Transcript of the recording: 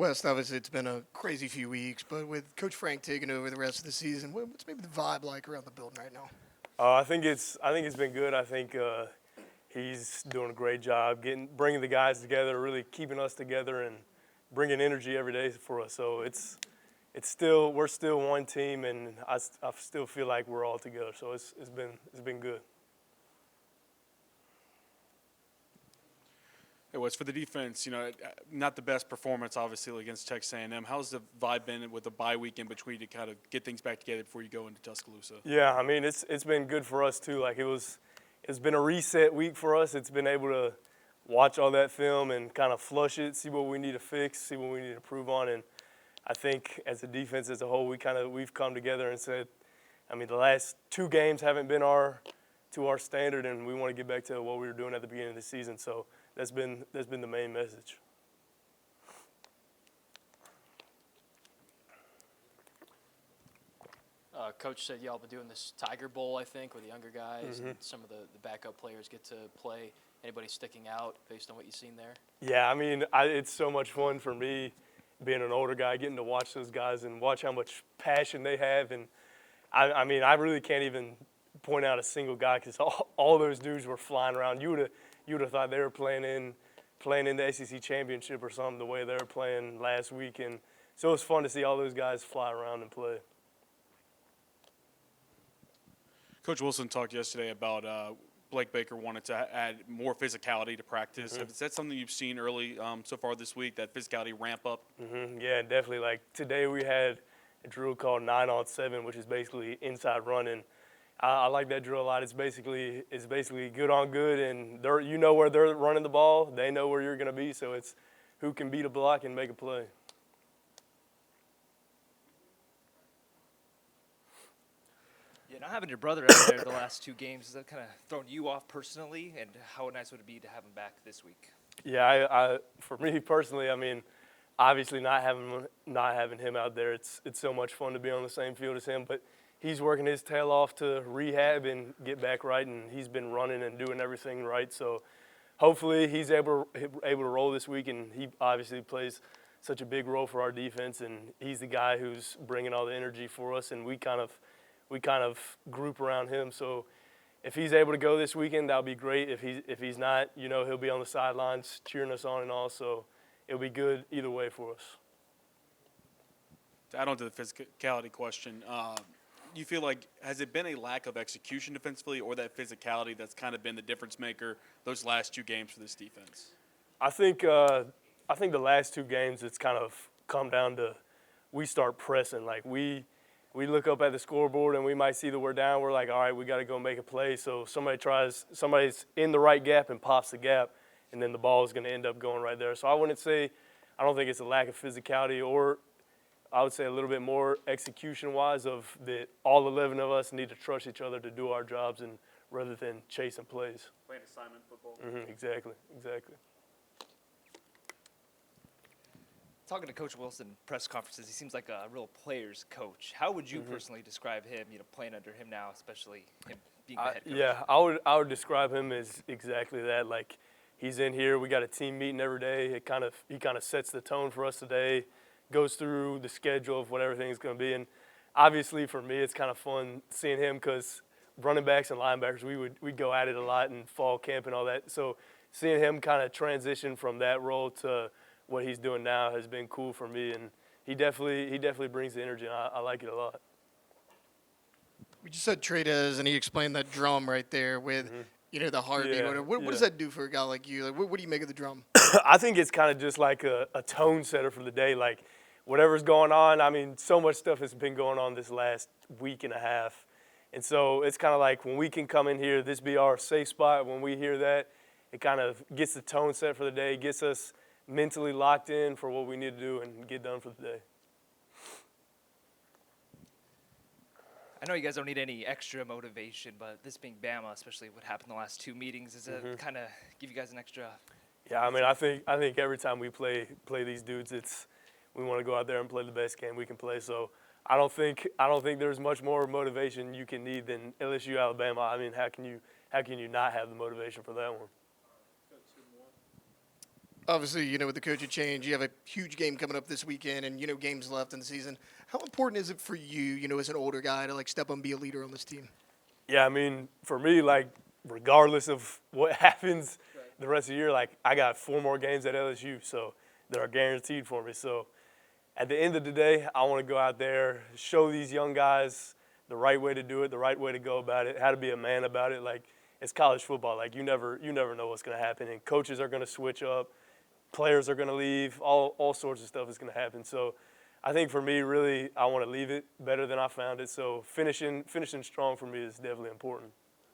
West, obviously it's been a crazy few weeks, but with Coach Frank taking over the rest of the season, what's maybe the vibe like around the building right now? I think it's been good. I think he's doing a great job bringing the guys together, really keeping us together, and bringing energy every day for us. So we're still one team, and I still feel like we're all together. So it's been good. It was for the defense, not the best performance, obviously, against Texas A&M. How's the vibe been with the bye week in between to kind of get things back together before you go into Tuscaloosa? Yeah, I mean it's been good for us too. Like it's been a reset week for us. It's been able to watch all that film and kind of flush it, see what we need to fix, see what we need to improve on. And I think as a defense as a whole, we've come together and said, I mean, the last two games haven't been to our standard, and we want to get back to what we were doing at the beginning of the season. So that's been the main message. Coach said y'all been doing this Tiger Bowl, I think, where the younger guys and some of the backup players get to play. Anybody sticking out based on what you've seen there? Yeah, I mean, it's so much fun for me being an older guy, getting to watch those guys and watch how much passion they have. And I mean, I really can't even point out a single guy because all those dudes were flying around. You would have thought they were playing in the SEC championship or something the way they were playing last week. And so it was fun to see all those guys fly around and play. Coach Wilson talked yesterday about Blake Baker wanted to add more physicality to practice. Is that something you've seen early so far this week, that physicality ramp up? Yeah, definitely. Like today we had a drill called 9-on-7, which is basically inside running. I like that drill a lot. It's basically good on good, and you know where they're running the ball. They know where you're going to be, so it's who can beat a block and make a play. Yeah, not having your brother out there the last two games, has that kind of thrown you off personally? And how nice would it be to have him back this week? Yeah, for me personally, I mean, obviously not having him out there, it's so much fun to be on the same field as him. But he's working his tail off to rehab and get back right, and he's been running and doing everything right. So hopefully he's able to roll this week, and he obviously plays such a big role for our defense, and he's the guy who's bringing all the energy for us, and we kind of group around him. So if he's able to go this weekend, that'll be great. If he's not, he'll be on the sidelines cheering us on and all. So it'll be good either way for us. To add on to the physicality question, you feel like, has it been a lack of execution defensively, or that physicality that's kind of been the difference maker those last two games for this defense? I think the last two games it's kind of come down to we start pressing. Like we look up at the scoreboard and we might see that we're down. We're like, all right, we got to go make a play. So somebody's in the right gap and pops the gap, and then the ball is going to end up going right there. So I don't think it's a lack of physicality, or I would say a little bit more execution-wise of that all 11 of us need to trust each other to do our jobs, and rather than chasing plays. Playing assignment football. Exactly. Talking to Coach Wilson press conferences, he seems like a real player's coach. How would you personally describe him, playing under him now, especially him being the head coach? Yeah, I would describe him as exactly that. Like, he's in here. We got a team meeting every day. He kind of sets the tone for us today, goes through the schedule of what everything's going to be. And obviously for me, it's kind of fun seeing him because running backs and linebackers, we'd go at it a lot in fall camp and all that. So seeing him kind of transition from that role to what he's doing now has been cool for me, and he definitely brings the energy, and I like it a lot. We just said Tradez, and he explained that drum right there with, the heartbeat. Yeah, What does that do for a guy like you? Like, what do you make of the drum? I think it's kind of just like a tone setter for the day. Like, whatever's going on, I mean, so much stuff has been going on this last week and a half. And so it's kind of like when we can come in here, this be our safe spot. When we hear that, it kind of gets the tone set for the day, gets us mentally locked in for what we need to do and get done for the day. I know you guys don't need any extra motivation, but this being Bama, especially what happened the last two meetings, does it kind of give you guys an extra? Yeah, I mean, I think every time we play these dudes, we want to go out there and play the best game we can play. So I don't think there's much more motivation you can need than LSU Alabama. I mean, how can you not have the motivation for that one? Obviously, with the coaching change, you have a huge game coming up this weekend and, games left in the season. How important is it for you, as an older guy to, step up and be a leader on this team? Yeah, I mean, for me, regardless of what happens the rest of the year, I got 4 more games at LSU, so that are guaranteed for me. So at the end of the day, I want to go out there, show these young guys the right way to do it, the right way to go about it, how to be a man about it. It's college football. You never know what's going to happen, and coaches are going to switch up, players are going to leave, all sorts of stuff is going to happen. So I think for me, really, I want to leave it better than I found it. So finishing strong for me is definitely important.